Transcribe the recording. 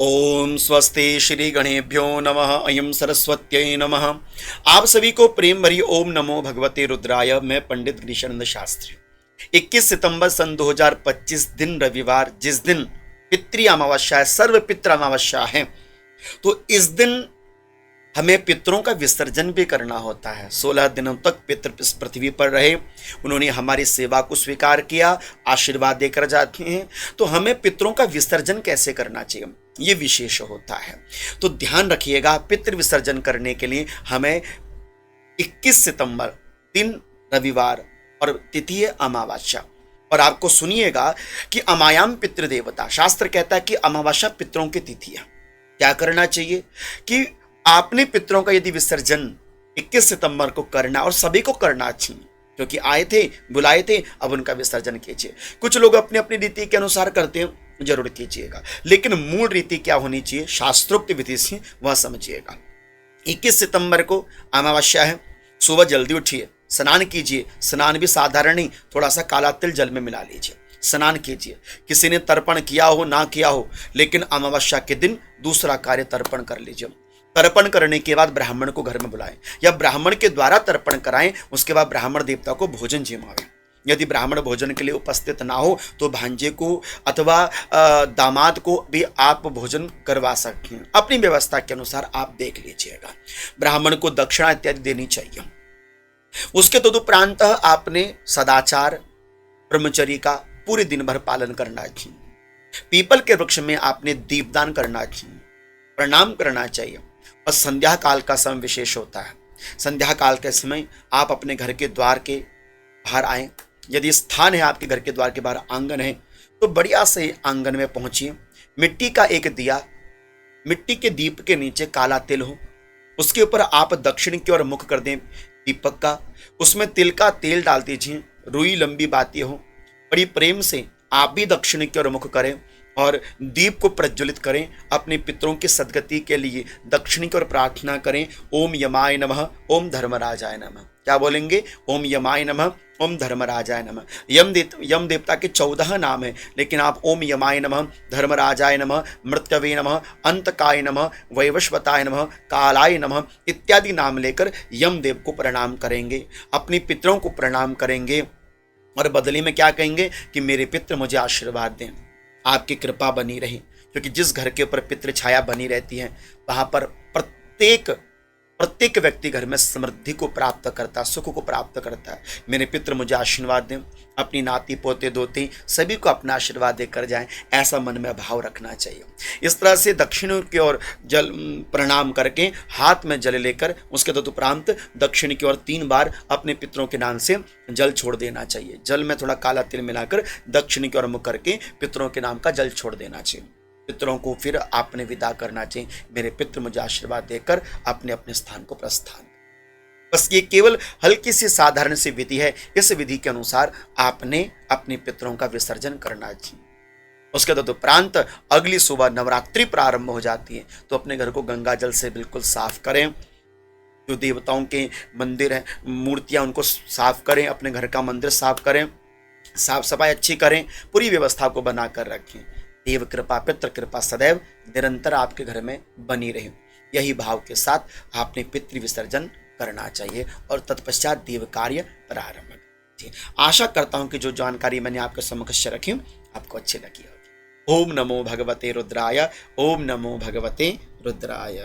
ओम स्वस्ति श्री गणेभ्यो नमः। अयम सरस्वत्यै नमः। आप सभी को प्रेम भरी ओम नमो भगवते रुद्राय। मैं पंडित गिरीशानंद शास्त्री। 21 सितंबर सन 2025 दिन रविवार, जिस दिन पितृ अमावस्या है, सर्व पितृ अमावस्या है, तो इस दिन हमें पितरों का विसर्जन भी करना होता है। 16 दिनों तक पितृ इस पृथ्वी पर रहे, उन्होंने हमारी सेवा को स्वीकार किया, आशीर्वाद देकर जाते हैं। तो हमें पितरों का विसर्जन कैसे करना चाहिए, ये विशेष होता है। तो ध्यान रखिएगा, पितृ विसर्जन करने के लिए हमें 21 सितंबर दिन रविवार और तिथि है अमावस्या। और आपको सुनिएगा कि अमायाम पितृदेवता, शास्त्र कहता है कि अमावस्या पितरों की तिथि है। क्या करना चाहिए कि आपने पितरों का यदि विसर्जन 21 सितंबर को करना, और सभी को करना चाहिए क्योंकि आए थे, बुलाए थे, अब उनका विसर्जन कीजिए। कुछ लोग अपनी अपनी रीति के अनुसार करते हैं, जरूर कीजिएगा, लेकिन मूल रीति क्या होनी चाहिए, शास्त्रोक्त विधि से वह समझिएगा। 21 सितंबर को अमावस्या है, सुबह जल्दी उठिए, स्नान कीजिए। स्नान भी साधारण नहीं, थोड़ा सा काला तिल जल में मिला लीजिए, स्नान कीजिए। किसी ने तर्पण किया हो ना किया हो, लेकिन अमावस्या के दिन दूसरा कार्य तर्पण कर लीजिए। तर्पण करने के बाद ब्राह्मण को घर में बुलाएं या ब्राह्मण के द्वारा तर्पण कराएं। उसके बाद ब्राह्मण देवता को भोजन जिमावें। यदि ब्राह्मण भोजन के लिए उपस्थित ना हो तो भांजे को अथवा दामाद को भी आप भोजन करवा सकते हैं। अपनी व्यवस्था के अनुसार आप देख लीजिएगा। ब्राह्मण को दक्षिणा इत्यादि देनी चाहिए। उसके तदुपरांत आपने सदाचार ब्रह्मचर्य का पूरे दिन भर पालन करना चाहिए। पीपल के वृक्ष में आपने दीपदान करना चाहिए, प्रणाम करना चाहिए। और संध्या काल का समय विशेष होता है। संध्या काल के समय आप अपने घर के द्वार के बाहर आए। यदि स्थान है आपके घर के द्वार के बाहर आंगन है, तो बढ़िया से आंगन में पहुंचिए। मिट्टी का एक दिया, मिट्टी के दीप के नीचे काला तिल हो, उसके ऊपर आप दक्षिण की ओर मुख कर दें दीपक का। उसमें तिल का तेल डाल दीजिए, रुई लंबी बाती हो। बड़ी प्रेम से आप भी दक्षिण की ओर मुख करें और दीप को प्रज्वलित करें। अपने पितरों की सद्गति के लिए दक्षिणी की ओर प्रार्थना करें। ओम यमाय नमः, ओम धर्मराजाय नमः। क्या बोलेंगे? ओम यमाय नमः, ओम धर्मराजाय नमः। यम देवता के 14 नाम है, लेकिन आप ओम यमाय नमः, धर्मराजाय नमः, मृत्यवे नमः, अंतकाय नमः, वैवस्वताय नमः, कालाय नमः इत्यादि नाम लेकर यम देव को प्रणाम करेंगे, अपने पितरों को प्रणाम करेंगे। और बदले में क्या कहेंगे कि मेरे पितृ मुझे आशीर्वाद दें, आपकी कृपा बनी रही। क्योंकि जिस घर के ऊपर पितृ छाया बनी रहती है, वहां पर प्रत्येक व्यक्ति घर में समृद्धि को प्राप्त करता, सुख को प्राप्त करता है। मेरे पितृ मुझे आशीर्वाद दें, अपनी नाती पोते दोते सभी को अपना आशीर्वाद देकर जाएं, ऐसा मन में भाव रखना चाहिए। इस तरह से दक्षिण की ओर जल प्रणाम करके हाथ में जल लेकर उसके तदुपरांत दक्षिण की ओर 3 बार अपने पितरों के नाम से जल छोड़ देना चाहिए। जल में थोड़ा काला तिल मिलाकर दक्षिण की ओर मुख करके पितरों के नाम का जल छोड़ देना चाहिए। पितरों को फिर आपने विदा करना चाहिए। मेरे पितृ मुझे आशीर्वाद देकर अपने अपने स्थान को प्रस्थान। बस ये केवल हल्की सी साधारण सी विधि है। इस विधि के अनुसार आपने अपने पितरों का विसर्जन करना चाहिए। उसके तदुपरांत अगली सुबह नवरात्रि प्रारंभ हो जाती है, तो अपने घर को गंगा जल से बिल्कुल साफ करें। जो देवताओं के मंदिर है, मूर्तियां, उनको साफ करें। अपने घर का मंदिर साफ करें, साफ सफाई अच्छी करें, पूरी व्यवस्था को बनाकर रखें। देव कृपा, पितृ कृपा सदैव निरंतर आपके घर में बनी रहे। यही भाव के साथ आपने पितृ विसर्जन करना चाहिए और तत्पश्चात देव कार्य प्रारंभ कीजिए। आशा करता हूं कि जो जानकारी मैंने आपके समक्ष रखी आपको अच्छी लगी होगी। ओम नमो भगवते रुद्राय, ओम नमो भगवते रुद्राय।